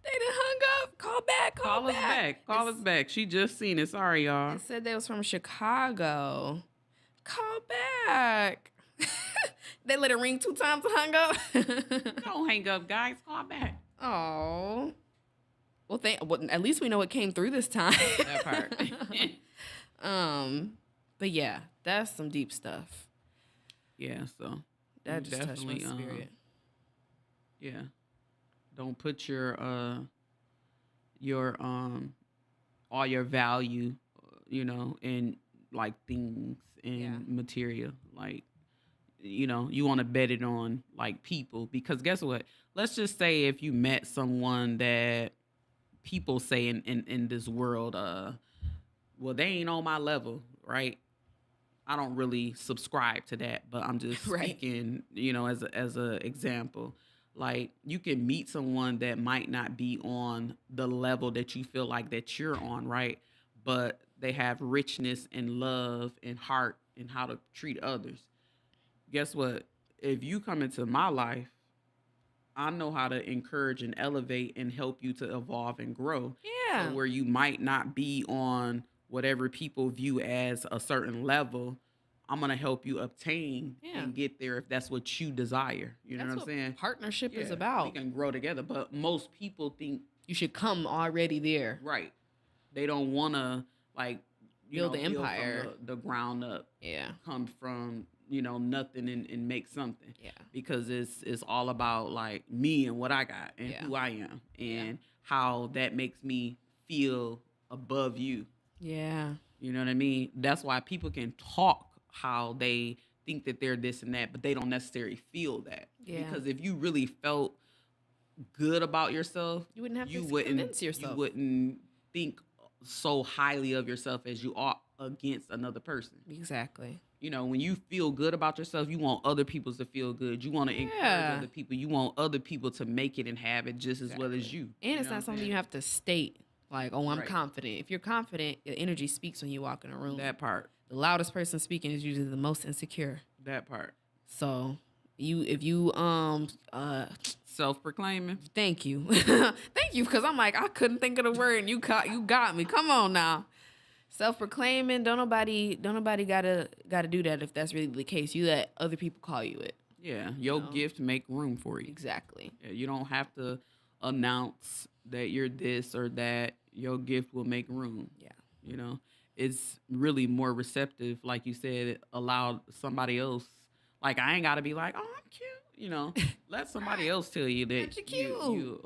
They done hung up. Call back. Call us back. Call us back. She just seen it. Sorry, y'all. It said they was from Chicago. Call back. They let it ring 2 times and hung up. Don't hang up, guys. Call back. Oh. Well, at least we know it came through this time. That part. But yeah, that's some deep stuff. Yeah, so That you just touched my spirit. Yeah. Don't put your all your value, in like things and material. Like you want to bet it on like people, because guess what? Let's just say if you met someone that people say in this world, well, they ain't on my level, right? I don't really subscribe to that, but I'm just Right. speaking, as a example. Like you can meet someone that might not be on the level that you feel like that you're on, right? But they have richness and love and heart and how to treat others. Guess what? If you come into my life, I know how to encourage and elevate and help you to evolve and grow. So Yeah. where you might not be on whatever people view as a certain level, I'm gonna help you obtain Yeah. and get there if that's what you desire. You know what That's I'm what saying? partnership is Yeah, we about. can grow together. But most people think You should come already there. right. They don't wanna like, Build the build from empire. the ground up, Yeah. come from nothing and make something, Yeah. because it's all about like me and what I got and Yeah. who I am Yeah. and how that makes me feel above you. Yeah. You know what I mean? That's why people can talk how they think that they're this and that, but they don't necessarily feel that. Yeah. Because if you really felt good about yourself, You wouldn't have you to wouldn't convince you yourself. wouldn't think so highly of yourself as you ought against another person. Exactly. When you feel good about yourself, you want other people to feel good. You want to encourage Yeah. other people. You want other people to make it and have it just as well as Exactly. you. And You it's know what not I'm something saying? you have to state. Like, oh, I'm Right. confident. If you're confident, your energy speaks when you walk in a room. That part. The loudest person speaking is usually the most insecure. That part. So if you Self-proclaiming. thank you. Thank you, because I'm like, I couldn't think of the word and you got me. Come on now. Self-proclaiming, don't nobody gotta do that if that's really the case. You let other people call you it. Yeah, your gift make room for you. Exactly. Yeah, you don't have to announce that you're this or that. Your gift will make room. Yeah. It's really more receptive, like you said. Allow somebody else. Like I ain't got to be like, oh, I'm cute. Let somebody else tell you that That you're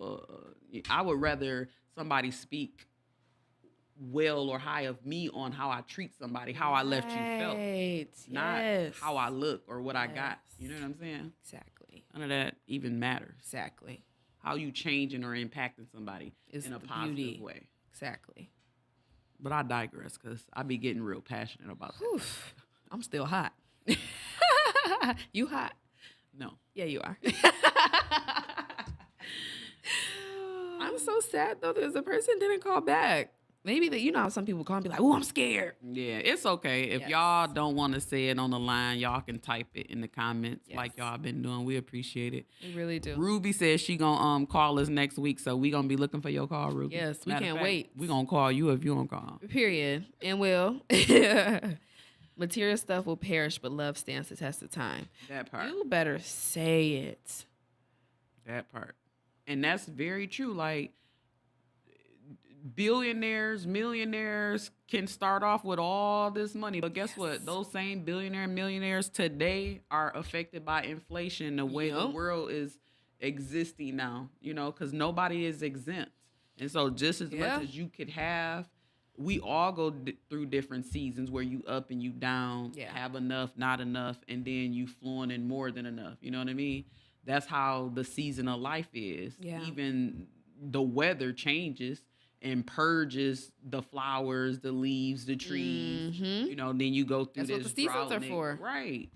cute. I would rather somebody speak well or high of me on how I treat somebody, how I left you felt, Right. not Yes. how I look or what I got. Yes. You know what I'm saying? Exactly. None of that even matters. Exactly. How you changing or impacting somebody Is in a the positive beauty. way. Exactly. But I digress because I be getting real passionate about that. Whew. I'm still hot. You hot? No. Yeah, you are. I'm so sad though. There's a person didn't call back. Maybe that how some people call and be like, "Oh, I'm scared." Yeah, it's okay. If Yes. y'all don't want to say it on the line, y'all can type it in the comments like Yes. y'all been doing. We appreciate it. We really do. Ruby says she gonna call us next week, so we gonna be looking for your call, Ruby. Yes, we Matter of can't fact, wait. We gonna call you if you don't call. Period. And will. Material stuff will perish, but love stands the test of time. That part. You better say it. That part. And that's very true. Like billionaires, millionaires can start off with all this money, but guess what? Those same billionaire millionaires today are affected by inflation, the way the Yep. world is existing now, because nobody is exempt. And so just as Yeah. much as you could have, we all go through different seasons where you up and you down, Yeah. have enough, not enough, and then you flowing in more than enough. You know what I mean? That's how the season of life is. Yeah. Even the weather changes and purges the flowers, the leaves, the trees. Mhm. Then you go through That's what this the seasons drought are and for. right.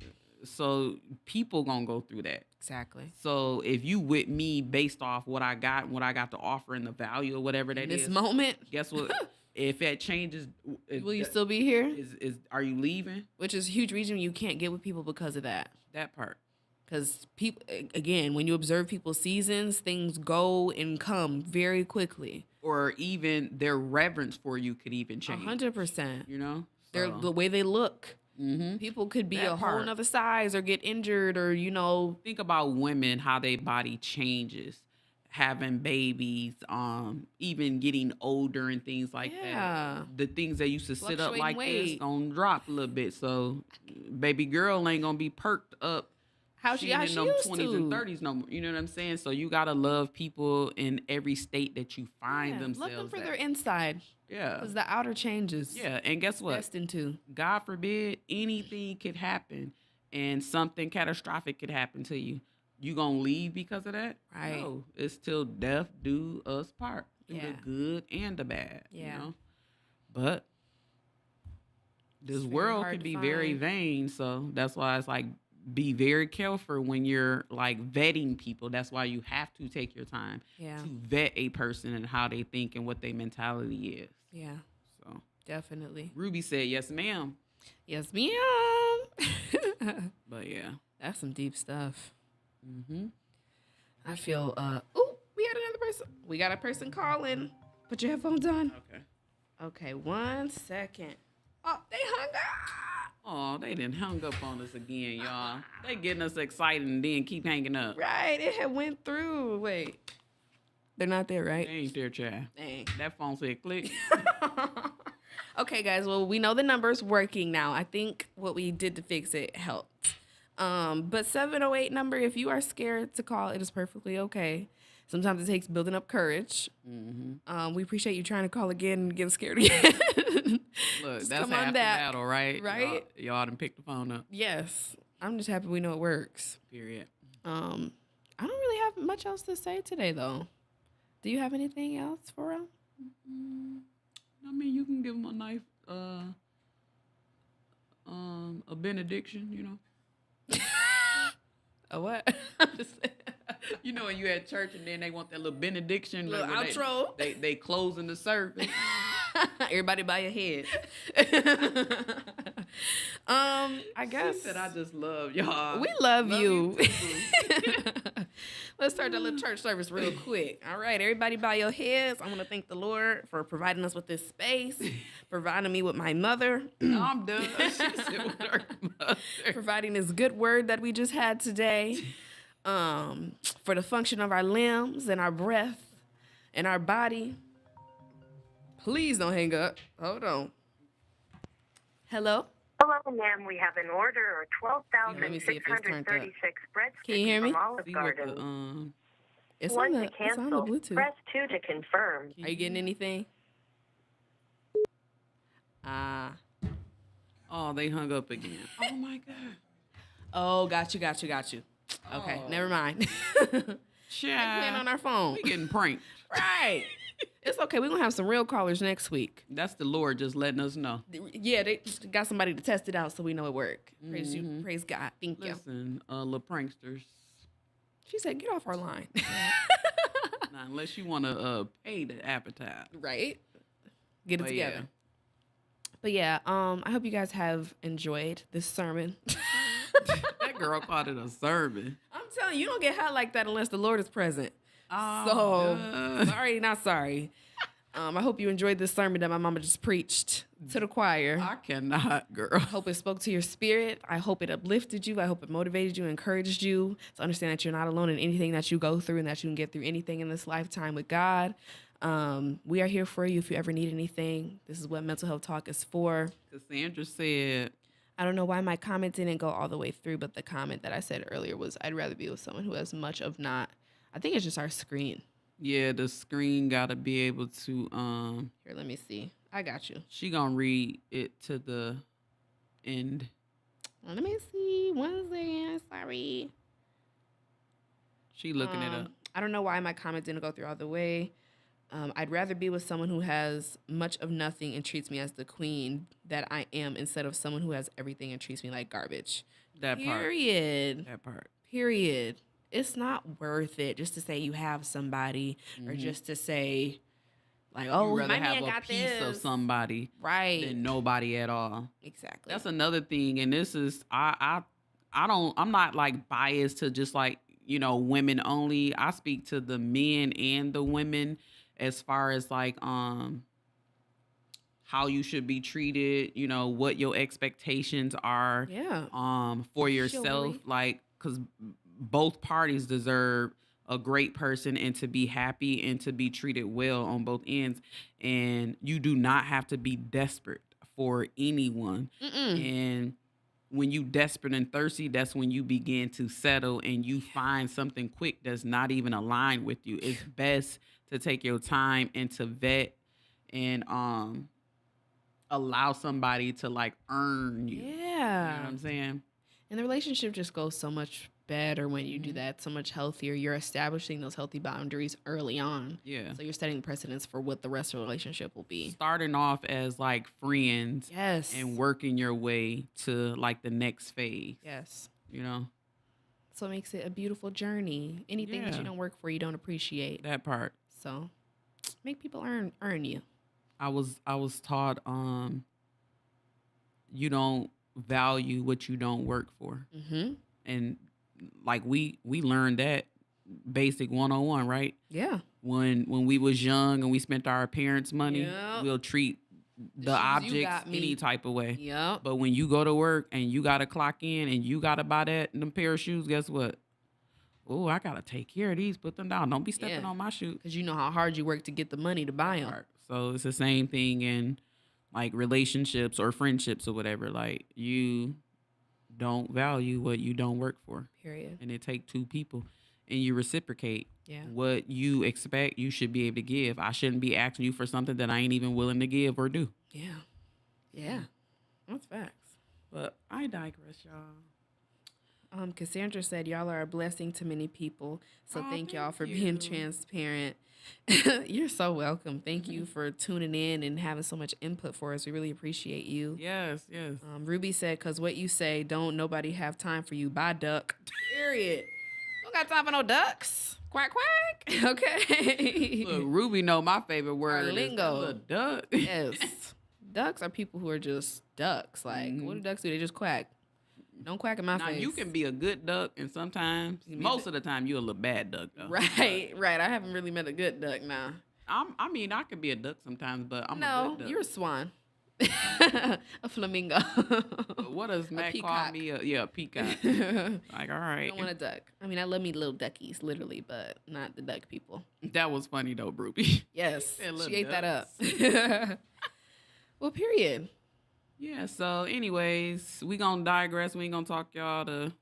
So people gonna go through that. Exactly. So if you with me based off what I got to offer and the value or whatever that In this is, moment, guess what? If that changes, will you still be here? is are you leaving? Which is a huge reason you can't get with people because of that. That part. Because people, again, when you observe people's seasons, things go and come very quickly. Or even their reverence for you could even change. 100%. So, The way they look. People could be That a whole part. nother size or get injured or think about women, how their body changes, having babies, even getting older and things like Yeah. that. The things that used to sit up Fluctuating like this weight. gonna drop a little bit. So baby girl ain't gonna be perked up. how she ain't in them used 20s to. and 30s no more. You know what I'm saying? So you gotta love people in every state that you find Yeah, themselves. love them for at. their inside. Yeah. Because the outer changes. Yeah. And guess what? Destined to. God forbid anything could happen. and something catastrophic could happen to you. You gonna leave because of that? Right. No, it's till death do us part, through the Yeah. good and the bad. Yeah. But this It's very world hard can to be very find. vain, so that's why it's like be very careful when you're like vetting people. That's why you have to take your time Yeah. to vet a person and how they think and what their mentality is. Yeah. So Definitely. Ruby said yes, ma'am. Yes, ma'am. But yeah. That's some deep stuff. Mm-hmm. I feel oh, we had another person. We got a person calling. Put your headphones on. Okay. Okay, 1 second. Oh, they hung up. Oh, they done hung up on us again, y'all. They getting us excited and then keep hanging up. Right, it had went through. Wait. They're not there, They right? ain't there, child. Dang. That phone said click. Okay, guys. Well, we know the number's working now. I think what we did to fix it helped. But 708 number, if you are scared to call, it is perfectly okay. Sometimes it takes building up courage. Mm-hmm. We appreciate you trying to call again and getting scared again. Look, Just that's come on half the back. battle, right? Right? Y'all done picked the phone up. Yes. I'm just happy we know it works. Period. I don't really have much else to say today, though. Do you have anything else for them? I mean, you can give them a nice, a benediction, you know. A what? I'm just saying. You know, when you at church and then they want that little benediction, Little where outro. They closing the service. Everybody bow your head. I guess She said, I just love y'all. we love you. too, boo. Let's start that little church service real quick. All right, everybody bow your heads. I want to thank the Lord for providing us with this space, providing me with my mother, I'm done. She said with her mother. providing this good word that we just had today, for the function of our limbs and our breath and our body. Please don't hang up. Hold on. Hello? Hello, ma'am. We have an order of Let me see if it's turned up. 12,636 breadsticks Can you hear me? from Olive See what Garden. It's One on to the cancel. Bluetooth. Press 2 to confirm. Are you getting anything? Oh, they hung up again. Oh my God. Oh, got you. Okay, Oh. never mind. Playing Child. on our phone. We getting pranked. Right. It's okay. We're going to have some real callers next week. That's the Lord just letting us know. Yeah, they got somebody to test it out so we know it worked. Praise you. Praise God. Thank you. Listen, little pranksters. She said, get off our line. Now, unless you want to pay the appetite. Right? Get it But together. yeah. But yeah, I hope you guys have enjoyed this sermon. That girl called it a sermon. I'm telling you, you don't get hot like that unless the Lord is present. Oh, So, sorry, not sorry. I hope you enjoyed this sermon that my mama just preached to the choir. I cannot, girl. I hope it spoke to your spirit. I hope it uplifted you. I hope it motivated you, encouraged you to understand that you're not alone in anything that you go through and that you can get through anything in this lifetime with God. We are here for you if you ever need anything. This is what Mental Health Talk is for. Cassandra said, I don't know why my comment didn't go all the way through, but the comment that I said earlier was, I'd rather be with someone who has much of not. I think it's just our screen. yeah, the screen got to be able to, Here, let me see. I got you. she going to read it to the end. Let me see. 1 second. Sorry. She looking it up. I don't know why my comment didn't go through all the way. I'd rather be with someone who has much of nothing and treats me as the queen that I am instead of someone who has everything and treats me like garbage. That part. Period. That part. Period. It's not worth it just to say you have somebody or just to say, like, oh, You'd rather my have man a got piece this. of somebody Right. than nobody at all. Exactly. That's another thing, and this is I'm not like biased to just like, you know, women only. I speak to the men and the women as far as like how you should be treated, you know, what your expectations are Yeah. for yourself, Chivalry. like, because both parties deserve a great person and to be happy and to be treated well on both ends, and you do not have to be desperate for anyone. And when you desperate and thirsty, that's when you begin to settle and you find something quick that's not even aligned with you. It's best to take your time and to vet and allow somebody to like earn you. You know Yeah. what I'm saying? And the relationship just goes so much better when you do that, so much healthier. You're establishing those healthy boundaries early on. Yeah. So you're setting precedence for what the rest of the relationship will be. Starting off as like friends. Yes. And working your way to like the next phase. Yes. You know? So it makes it a beautiful journey. Anything that you don't work for, you don't appreciate. That part. So make people earn you. I was taught you don't value what you don't work for. Mm-hmm. And like we learned that basic 101, right? Yeah. When we was young and we spent our parents' money, we'll treat the objects any type of way. Yep. But when you go to work and you gotta clock in and you gotta buy them pair of shoes, guess what? Oh, I gotta take care of these. Put them down. Don't be stepping on my shoes. Because you know how hard you work to get the money to buy them. So it's the same thing in like relationships or friendships or whatever. Like you don't value what you don't work for. Period. And it take two people. And you reciprocate. Yeah. What you expect, you should be able to give. I shouldn't be asking you for something that I ain't even willing to give or do. Yeah. Yeah. That's facts. But I digress, y'all. Cassandra said, y'all are a blessing to many people. So thank y'all for you. being transparent. You're so welcome. Thank you for tuning in and having so much input for us. We really appreciate you. Yes, yes. Ruby said, because what you say, don't nobody have time for you. Bye, duck. Period. Don't got time for no ducks. Quack, quack. Okay. Look, Ruby know my favorite word. Our lingo. Is a duck. Yes. Ducks are people who are just ducks. Like, what do ducks do? They just quack. Don't quack in my Now, face. you can be a good duck, and sometimes, most of the time, you're a little bad duck, though. Right, right. I haven't really met a good duck now. I mean, I could be a duck sometimes, but I'm a good duck. You're a swan. A flamingo. What does Matt call me? A peacock. Like, all right. I don't want a duck. I mean, I love me little duckies, literally, but not the duck people. That was funny, though, Ruby. Yes, she ate ducks. that up. Well, period. Yeah, so anyways, we gonna digress. We ain't gonna talk y'all to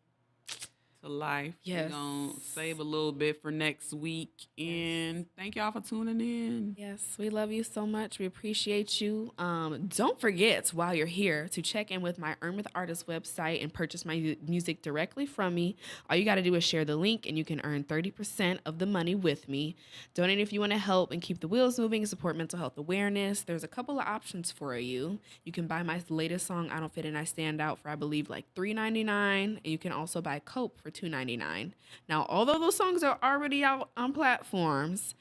life. Yes. We gonna save a little bit for next week. And thank y'all for tuning in. Yes, we love you so much. We appreciate you. Don't forget, while you're here, to check in with my Earn With Artists website and purchase my music directly from me. All you got to do is share the link, and you can earn 30% of the money with me. Donate if you want to help and keep the wheels moving and support mental health awareness. There's a couple of options for you. You can buy my latest song, I Don't Fit and I Stand Out, for I believe like $3.99, and you can also buy Cope for $2.99. Now, although those songs are already out on platforms,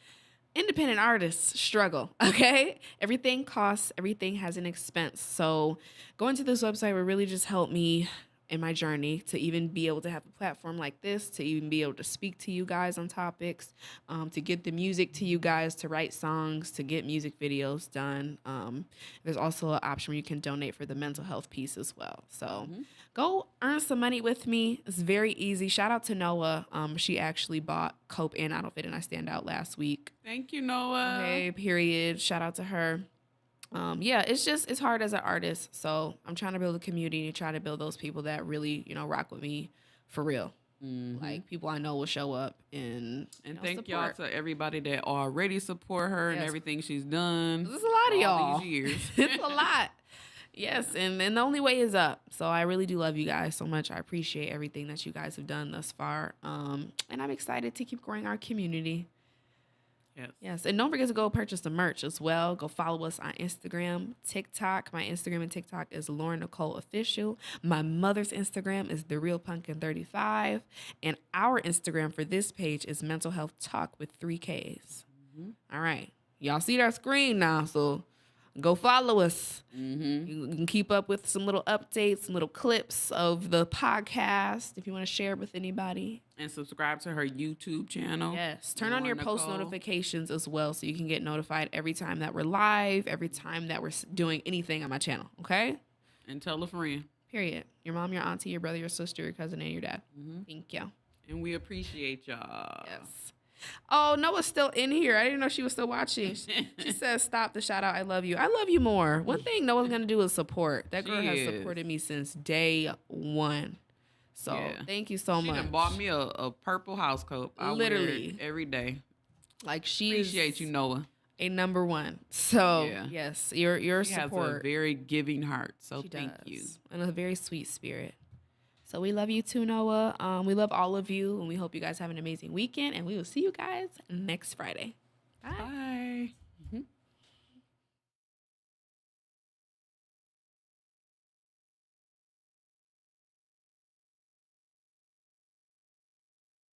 independent artists struggle, okay? Everything costs, everything has an expense. So going to this website will really just help me in my journey to even be able to have a platform like this, to even be able to speak to you guys on topics, to get the music to you guys, to write songs, to get music videos done. There's also an option where you can donate for the mental health piece as well. So go earn some money with me. It's very easy. Shout out to Noah. She actually bought Cope and I Don't Fit and I Stand Out last week. Thank you, Noah. Okay, period. Shout out to her. Yeah, it's hard as an artist. So I'm trying to build a community and try to build those people that really, rock with me for real. Like people I know will show up and thank support. y'all to everybody that already support her and everything she's done. There's a lot of y'all. These years. It's a lot. Yes, and the only way is up. So I really do love you guys so much. I appreciate everything that you guys have done thus far. And I'm excited to keep growing our community. Yes. And don't forget to go purchase the merch as well. Go follow us on Instagram, TikTok. My Instagram and TikTok is Lauryn Nichole Official. My mother's Instagram is TheRealPumpkin35. And our Instagram for this page is Mental Health Talk with 3 Ks. All right. Y'all see that screen now, so go follow us. You can keep up with some little updates, some little clips of the podcast if you want to share it with anybody. And subscribe to her YouTube channel. Yes. Turn on your post notifications as well so you can get notified every time that we're live, every time that we're doing anything on my channel. Okay? And tell a friend. Period. Your mom, your auntie, your brother, your sister, your cousin, and your dad. Thank you. And we appreciate y'all. Yes. Oh, Noah's still in here. I didn't know she was still watching. She says, stop the shout out. I love you. I love you more. One thing Noah's going to do is support. That girl has supported me since day one. So thank you so much. She done bought me a purple house coat. I literally wear it every day. Like she appreciate you, Noah. A number one. So yes, your she support. Has a very giving heart. So she thank does. you. And a very sweet spirit. So we love you too, Noah. We love all of you, and we hope you guys have an amazing weekend. And we will see you guys next Friday. Bye. Bye.